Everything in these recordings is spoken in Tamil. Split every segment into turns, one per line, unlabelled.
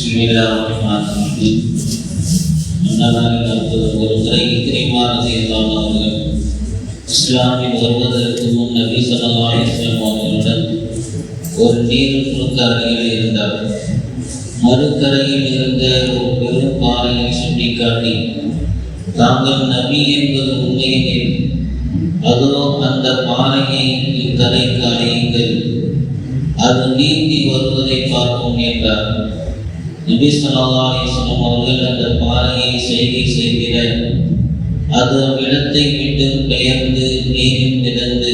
பிஸ்மில்லாஹிர்ரஹ்மானிர்ரஹீம். முன்னதாக ஒரு முறை இக்ரிமா ரலியல்லாஹு அவர்கள் இஸ்லாமில் வருவதற்கு முன் நபி ஸல்லல்லாஹு அலைஹி வஸல்லம் அவர்களுடன் ஒரு நீருற்றுக்கு அருகில் இருந்தார். மறுக்கரையில் இருந்த ஒரு பெரும் பாறையை சுட்டிக்காட்டி, தாங்கள் நபி என்பது உண்மையில் அதோ அந்த பாறையை இக்கரைக்கு அழையுங்கள், அது நீந்தி வருவதை பார்ப்போம் என்றார். நபி ஸல்லல்லாஹு அலைஹி வஸல்லம் அவர்கள் அந்த பாறையை செய்கை செய்திட அது அவ்விடத்தை விட்டு பெயர்ந்து நீரில் மிதந்து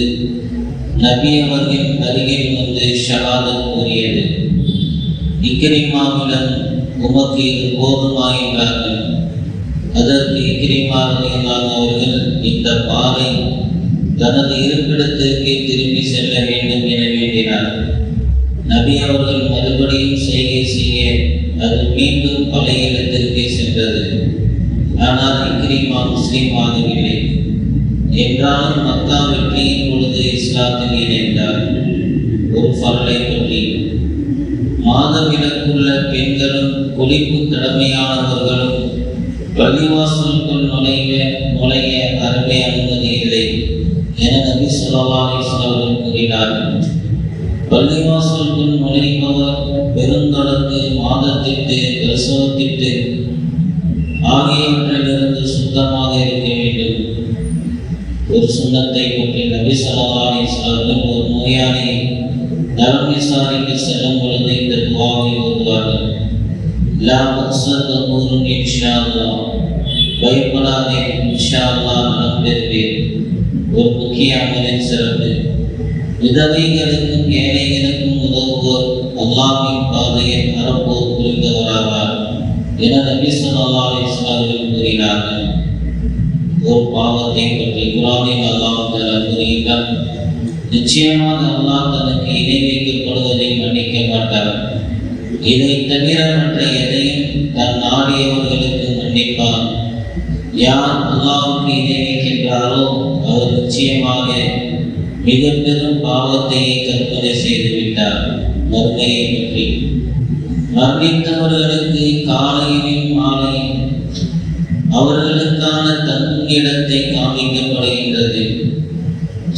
நபி அவர்களின் அருகில் வந்து ஷஹாதத் கூறியது. இக்ரிமாவிடம் உமக்கு இது போதுமா என்றார்கள். அதற்கு இக்ரிமா ரலியல்லாஹு அவர்கள், இந்த பாறை தனது இருப்பிடத்திற்கு திரும்பி செல்ல வேண்டும் என வேண்டினார். நபி அவர்கள் மறுபடியும் செய்கை செய்ய அது மீண்டும் பழைய இடத்திற்கே சென்றது. ஆனால் இக்ரிமா முஸ்லீம் ஆகவில்லை. என்றாலும் மக்கா வெற்றியின் பொழுது இஸ்லாத்தில் இணைந்தார். ஒரு ஃபர்லை பற்றி, மாதவிலக்குள்ள பெண்களும் குளிப்பு கடமையானவர்களும் பள்ளிவாசலுக்குள் நுழைய அறவே அனுமதி இல்லை என நபி ஸல்லல்லாஹு அலைஹி வஸல்லம் கூறினார்கள். பள்ளிவாசலுக்குள் நுழைபவர் பெருந்தொடர்ந்து, மாதத்திட்டு, பிரசவத்திட்டு ஆகியவற்றிலிருந்து சுத்தமாக இருக்க வேண்டும். ஒரு சுண்ணத்தை பற்றி நபி ஸல்லல்லாஹு அலைஹி வஸல்லம் ஒரு நோயாளி நலம் விசாரிக்க செல்லும் பொழுது இந்த துஆவை ஓதுவார்கள். லா மக்ஸத் அமூருன் இன்ஷா அல்லாஹ், பயப்படாதே, இன்ஷா அல்லாஹ் நலம் பெறுவீர். ஒரு முக்கிய அமலின் சிறப்பு, விதவைகளுக்கும் ஏழைகளுக்கும் உதவுவோர் அல்லாஹ்வின் பாதையில் அறப்போர் புரிந்தவராவார் என நபி ஸல்லல்லாஹு அலைஹி வஸல்லம் கூறினார்கள். ஒரு பாவத்தை பற்றி குர்ஆனில் அல்லாஹ் தஆலா கூறுகிறார், நிச்சயமாக அல்லாஹ் தனக்கு இணை வைக்கப்படுவதை மன்னிக்க மாட்டார். இதை தவிர மற்ற எதையும் தன் நாடியவர்களுக்கு மன்னிப்பார். யார் அல்லாஹ்வுக்கு இணை வைக்கின்றாரோ அவர் நிச்சயமாக மிக பெரும் பாவத்தையே கற்பனை செய்துவிட்டார். மறுமையை பற்றி, மரணித்தவர்களுக்கு காலையிலும் மாலையும் அவர்களுக்கான தங்கும் இடத்தை காண்பிக்கப்படுகின்றது.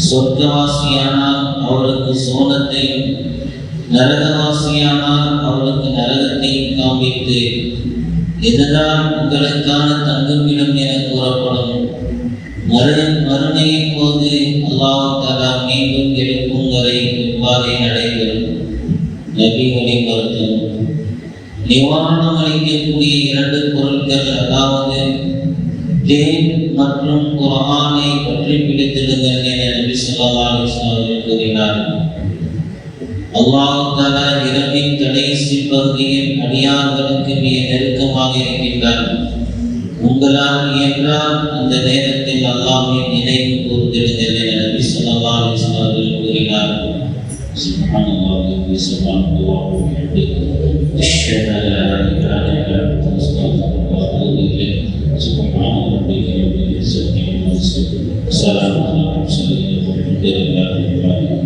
சொர்க்கவாசியானால் அவருக்கு சோனத்தையும், நரகவாசியானால் அவருக்கு நரகத்தையும் காண்பித்து, இதுதான் உங்களுக்கான தங்குமிடம் என கூறப்படும். மறுமையின் போது அல்லாஹ் தஆலா மீண்டும் எழுப்பும் வரை இவ்வாறே நடைபெறும். நபி வழிமருத்துவம், நிவாரணம் அளிக்கக்கூடிய இரண்டு பொருட்கள், அதாவது தேன் மற்றும் குர்ஆனை பற்றி பிடித்திடுங்கள் என நபி ஸல்லல்லாஹு அலைஹி வஸல்லம் கூறினார். அல்லாஹ் தஆலா இரவின் கடைசி பகுதியில் அடியார்களுக்கு மிக நெருக்கமாக இருக்கின்றார். உங்களால் இயன்றால் அந்த நேரத்தில் அல்லாஹ்வின் நினைவு கூர்ந்திடுங்கள் என நபி ஸல்லல்லாஹு அலைஹி வஸல்லம் கூறினார். சுப்ஹானல்லாஹி வ சுப்ஹானல்லாஹு வ பிஹம்திஹி, அஷ்ஹது அன் லா இலாஹா இல்லா அன்த, அஸ்தக்ஃபிருக வ அத்தூபு இலைக். சுப்ஹான ரப்பிக ரப்பில் இஸ்ஸத்தி அம்மா யசிஃபூன், வ ஸலாமுன் அலல் முர்ஸலீன், வல்ஹம்துலில்லாஹி ரப்பில் ஆலமீன்.